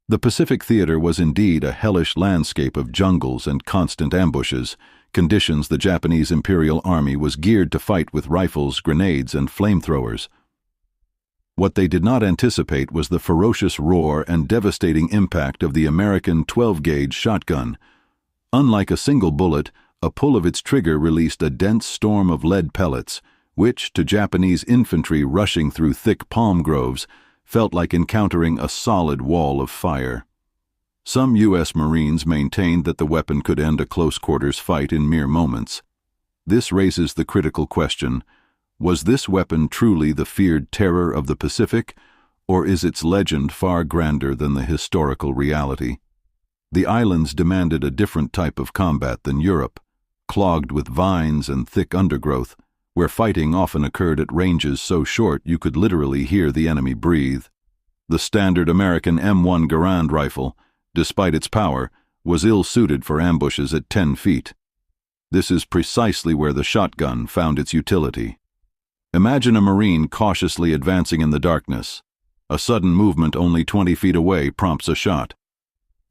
The Pacific theater was indeed a hellish landscape of jungles and constant ambushes, conditions the Japanese Imperial Army was geared to fight with rifles, grenades, and flamethrowers. What they did not anticipate was the ferocious roar and devastating impact of the American 12-gauge shotgun. Unlike a single bullet, a pull of its trigger released a dense storm of lead pellets, which, to Japanese infantry rushing through thick palm groves, felt like encountering a solid wall of fire. Some U.S. Marines maintained that the weapon could end a close-quarters fight in mere moments. This raises the critical question: was this weapon truly the feared terror of the Pacific, or is its legend far grander than the historical reality? The islands demanded a different type of combat than Europe, clogged with vines and thick undergrowth, where fighting often occurred at ranges so short you could literally hear the enemy breathe. The standard American M1 Garand rifle, despite its power, was ill-suited for ambushes at 10 feet. This is precisely where the shotgun found its utility. Imagine a Marine cautiously advancing in the darkness. A sudden movement only 20 feet away prompts a shot.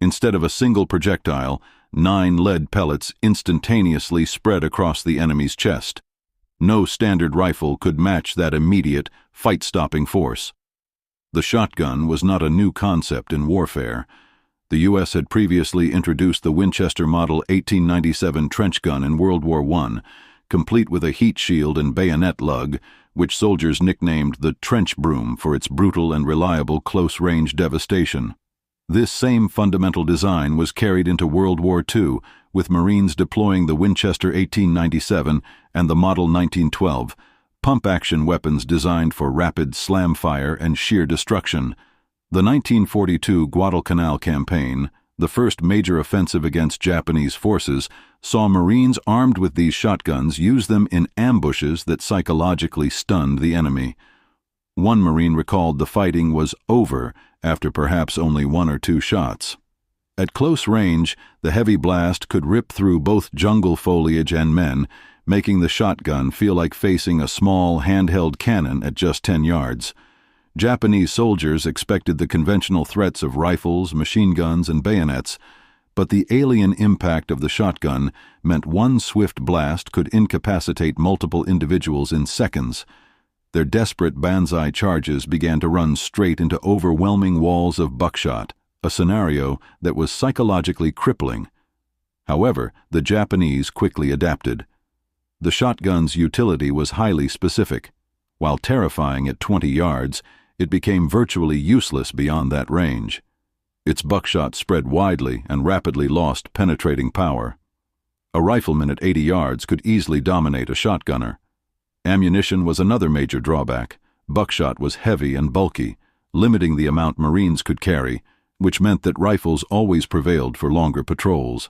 Instead of a single projectile, 9 lead pellets instantaneously spread across the enemy's chest. No standard rifle could match that immediate, fight-stopping force. The shotgun was not a new concept in warfare. The U.S. had previously introduced the Winchester Model 1897 trench gun in World War I, complete with a heat shield and bayonet lug, which soldiers nicknamed the trench broom for its brutal and reliable close-range devastation. This same fundamental design was carried into World War II, with Marines deploying the Winchester 1897 and the Model 1912, pump-action weapons designed for rapid slam fire and sheer destruction. The 1942 Guadalcanal campaign, the first major offensive against Japanese forces, saw Marines armed with these shotguns use them in ambushes that psychologically stunned the enemy. One Marine recalled the fighting was over after perhaps only 1 or 2 shots. At close range, the heavy blast could rip through both jungle foliage and men, making the shotgun feel like facing a small, handheld cannon at just 10 yards. Japanese soldiers expected the conventional threats of rifles, machine guns, and bayonets, but the alien impact of the shotgun meant one swift blast could incapacitate multiple individuals in seconds. Their desperate banzai charges began to run straight into overwhelming walls of buckshot, a scenario that was psychologically crippling. However, the Japanese quickly adapted. The shotgun's utility was highly specific. While terrifying at 20 yards, it became virtually useless beyond that range. Its buckshot spread widely and rapidly lost penetrating power. A rifleman at 80 yards could easily dominate a shotgunner. Ammunition was another major drawback. Buckshot was heavy and bulky, limiting the amount Marines could carry, which meant that rifles always prevailed for longer patrols.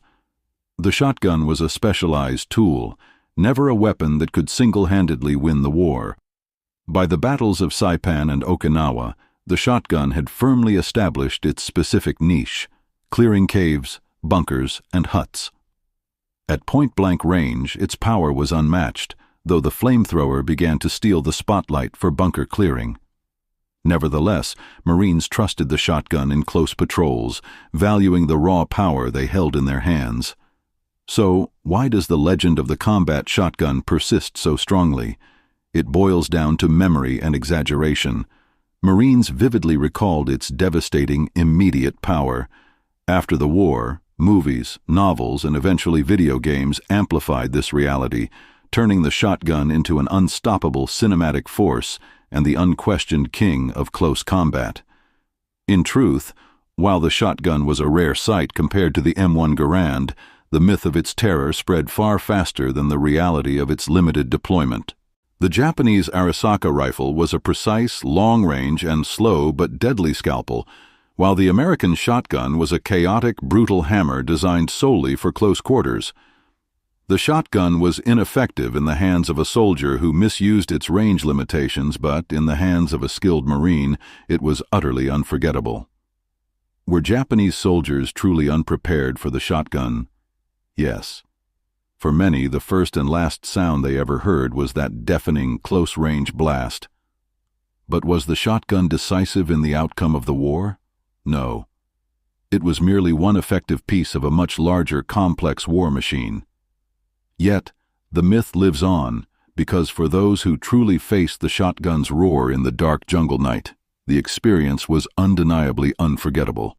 The shotgun was a specialized tool, never a weapon that could single-handedly win the war. By the battles of Saipan and Okinawa, the shotgun had firmly established its specific niche, clearing caves, bunkers, and huts. At point-blank range, its power was unmatched, though the flamethrower began to steal the spotlight for bunker clearing. Nevertheless, Marines trusted the shotgun in close patrols, valuing the raw power they held in their hands. So, why does the legend of the combat shotgun persist so strongly? It boils down to memory and exaggeration. Marines vividly recalled its devastating, immediate power. After the war, movies, novels, and eventually video games amplified this reality, turning the shotgun into an unstoppable cinematic force and the unquestioned king of close combat. In truth, while the shotgun was a rare sight compared to the M1 Garand, the myth of its terror spread far faster than the reality of its limited deployment. The Japanese Arisaka rifle was a precise, long-range, and slow but deadly scalpel, while the American shotgun was a chaotic, brutal hammer designed solely for close quarters. The shotgun was ineffective in the hands of a soldier who misused its range limitations, but in the hands of a skilled Marine, it was utterly unforgettable. Were Japanese soldiers truly unprepared for the shotgun? Yes. For many, the first and last sound they ever heard was that deafening, close-range blast. But was the shotgun decisive in the outcome of the war? No. It was merely one effective piece of a much larger, complex war machine. Yet, the myth lives on, because for those who truly faced the shotgun's roar in the dark jungle night, the experience was undeniably unforgettable.